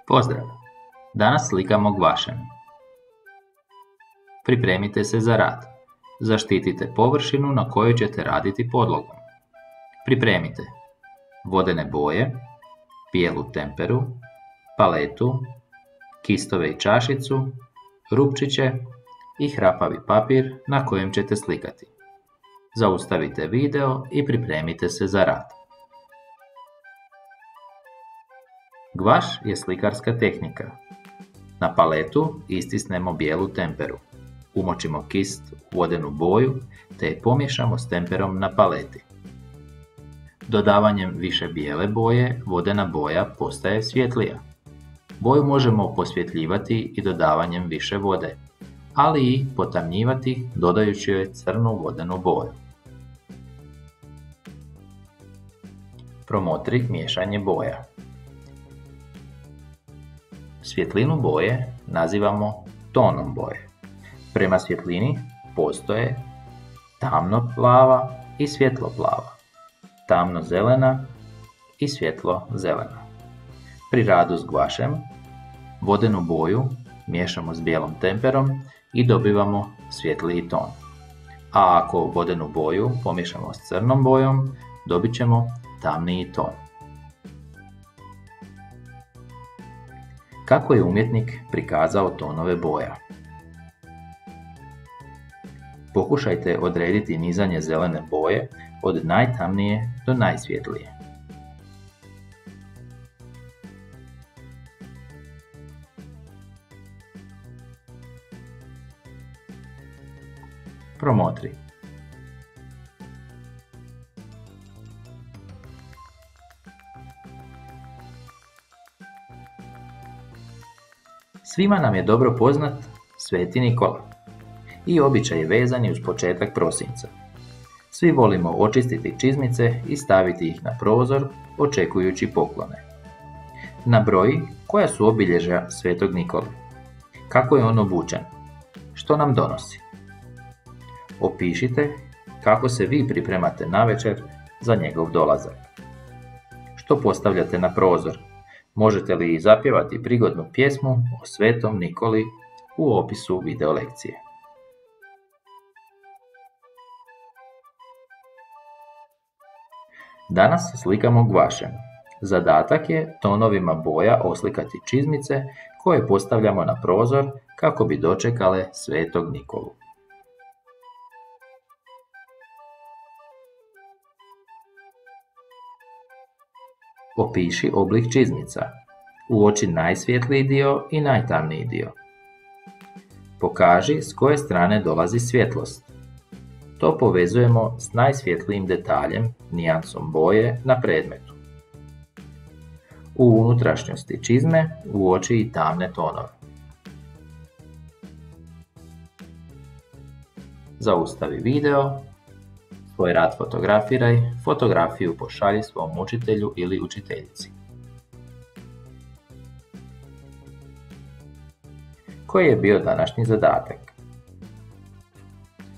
Pozdrav! Danas slikamo gvašem. Pripremite se za rad. Zaštitite površinu na kojoj ćete raditi podlogom. Pripremite vodene boje, bijelu temperu, paletu, kistove i čašicu, rupčiće i hrapavi papir na kojem ćete slikati. Zaustavite video i pripremite se za rad. Gvaš je slikarska tehnika. Na paletu istisnemo bijelu temperu. Umočimo kist u vodenu boju te je pomiješamo s temperom na paleti. Dodavanjem više bijele boje, vodena boja postaje svjetlija. Boju možemo posvjetljivati i dodavanjem više vode, ali i potamnjivati dodajući joj crnu vodenu boju. Promotri miješanje boja. Svjetlinu boje nazivamo tonom boje. Prema svjetlini postoje tamno plava i svjetlo plava, tamno zelena i svjetlo zelena. Pri radu s gvašem vodenu boju miješamo s bijelom temperom i dobivamo svjetliji ton. A ako vodenu boju pomiješamo s crnom bojom, dobit ćemo tamniji ton. Kako je umjetnik prikazao tonove boja? Pokušajte odrediti nizanje zelene boje od najtamnije do najsvjetlije. Promotri. Svima nam je dobro poznat Sveti Nikola i običaj vezani uz početak prosinca. Svi volimo očistiti čizmice i staviti ih na prozor očekujući poklone. Nabroji koja su obilježja Svetog Nikole. Kako je on obučen? Što nam donosi? Opišite kako se vi pripremate navečer za njegov dolazak. Što postavljate na prozor? Možete li zapjevati prigodnu pjesmu o Svetom Nikoli u opisu video lekcije. Danas slikamo gvašem. Zadatak je tonovima boja oslikati čizmice koje postavljamo na prozor kako bi dočekale Svetog Nikolu. Opiši oblik čizmica. Uoči najsvjetliji dio i najtamniji dio. Pokaži s koje strane dolazi svjetlost. To povezujemo s najsvjetlijim detaljem, nijansom boje na predmetu. U unutrašnjosti čizme uoči i tamne tonove. Zaustavi video. Svoj rad fotografiraj, fotografiju pošalji svom učitelju ili učiteljici. Koji je bio današnji zadatak?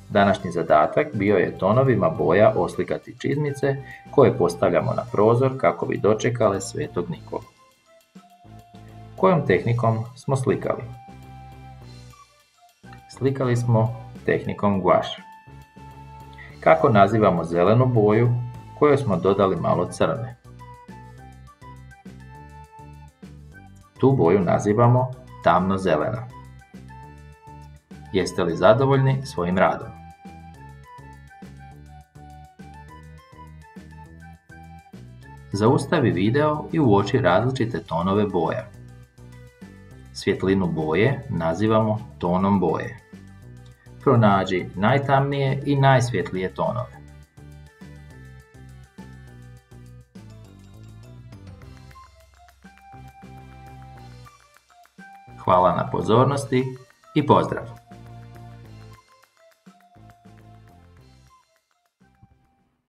Današnji zadatak bio je tonovima boja oslikati čizmice koje postavljamo na prozor kako bi dočekale Svetog Nikolu. Kojom tehnikom smo slikali? Slikali smo tehnikom gvaš. Kako nazivamo zelenu boju kojoj smo dodali malo crne? Tu boju nazivamo tamno zelena. Jeste li zadovoljni svojim radom? Zaustavi video i uoči različite tonove boja. Svjetlinu boje nazivamo tonom boje. Pronađi najtamnije i najsvjetlije tonove. Hvala na pozornosti i pozdrav!